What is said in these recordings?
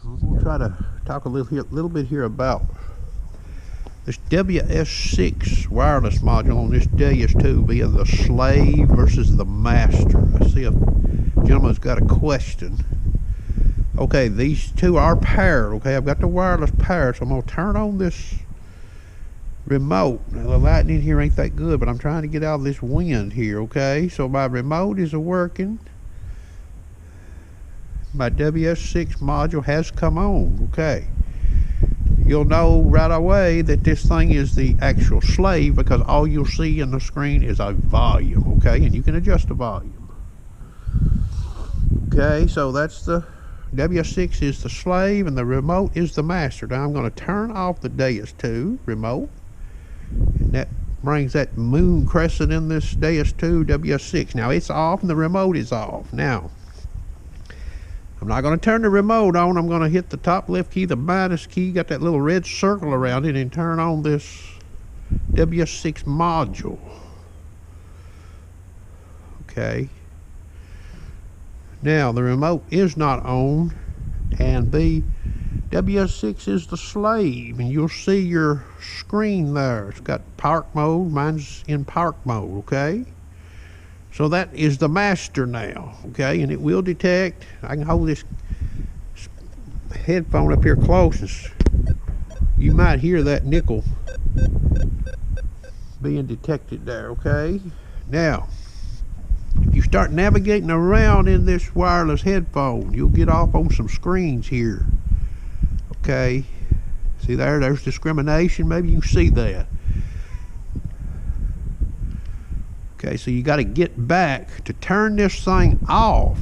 We'll try to talk a little bit here about this WS6 wireless module on this WS2 being the slave versus the master. I see a gentleman's got a question. Okay, these two are paired. Okay, I've got the wireless paired, so I'm going to turn on this remote. Now, the lighting in here ain't that good, but I'm trying to get out of this wind here. Okay, so my remote is working. My WS6 module has come on. Okay, you'll know right away that this thing is the actual slave because all you'll see in the screen is a volume. Okay, and you can adjust the volume. Okay, so that's the WS6 is the slave and the remote is the master. Now I'm going to turn off the WS2 remote, and that brings that moon crescent in this WS2 WS6. Now it's off and the remote is off. Now I'm not going to turn the remote on. I'm going to hit the top left key, the minus key, got that little red circle around it, and turn on this WS6 module. Okay. Now the remote is not on, and the WS6 is the slave, and you'll see your screen there. It's got park mode. Mine's in park mode. Okay. So that is the master now, okay, and it will detect. I can hold this headphone up here close. You might hear that nickel being detected there, okay? Now, if you start navigating around in this wireless headphone, you'll get off on some screens here, okay? See there's discrimination. Maybe you can see that. Okay, so you got to get back to turn this thing off.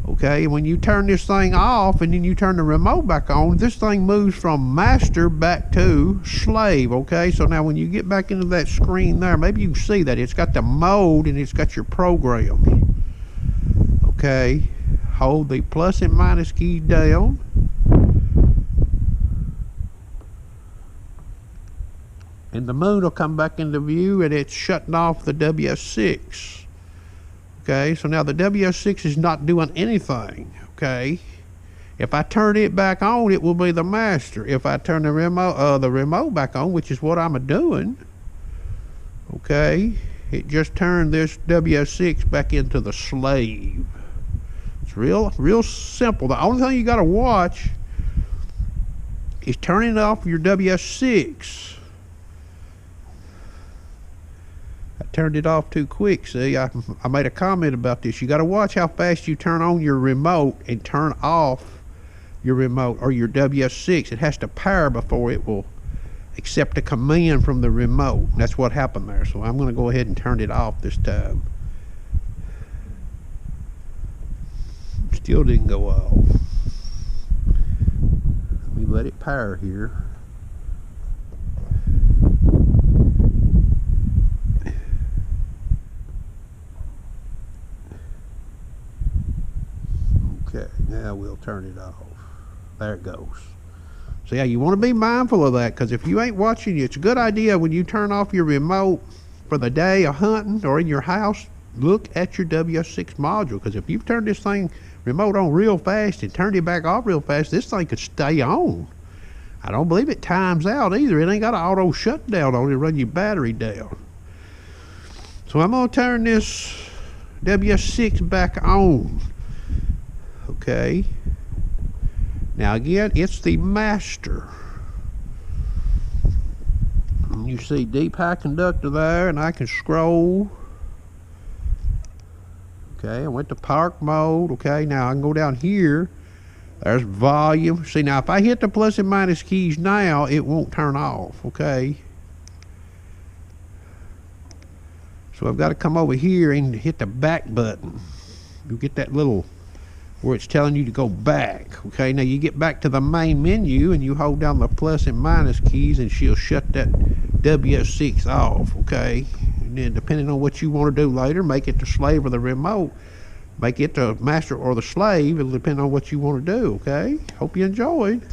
Okay, when you turn this thing off and then you turn the remote back on, this thing moves from master back to slave. Okay, so now when you get back into that screen there, maybe you can see that it's got the mode and it's got your programs. Okay, hold the plus and minus keys down. And the moon will come back into view, and it's shutting off the WS6. Okay, so now the WS6 is not doing anything. Okay, if I turn it back on, it will be the master. If I turn the remote back on, which is what I'm doing, okay, it just turned this WS6 back into the slave. It's real simple. The only thing you got to watch is turning off your WS6. Turned it off too quick. See, I made a comment about this. You got to watch how fast you turn on your remote and turn off your remote or your WS6. It has to pair before it will accept a command from the remote. That's what happened there. So I'm going to go ahead and turn it off this time. Still didn't go off. Let me let it pair here. Okay, now we'll turn it off. There it goes. So yeah, you want to be mindful of that, because if you ain't watching, it's a good idea when you turn off your remote for the day of hunting or in your house, look at your WS6 module, because if you've turned this thing remote on real fast and turned it back off real fast, this thing could stay on. I don't believe it times out either. It ain't got an auto shutdown on it to run your battery down. So I'm going to turn this WS6 back on. Okay, now again, it's the master. And you see deep high conductor there, and I can scroll. Okay, I went to park mode. Okay, now I can go down here. There's volume. See, now if I hit the plus and minus keys now, it won't turn off. Okay, so I've got to come over here and hit the back button. You get that little where it's telling you to go back. Okay, now you get back to the main menu and you hold down the plus and minus keys, and she'll shut that WS6 off. Okay, and then depending on what you want to do later, make it the slave or the remote, make it the master or the slave. It'll depend on what you want to do. Okay, hope you enjoyed.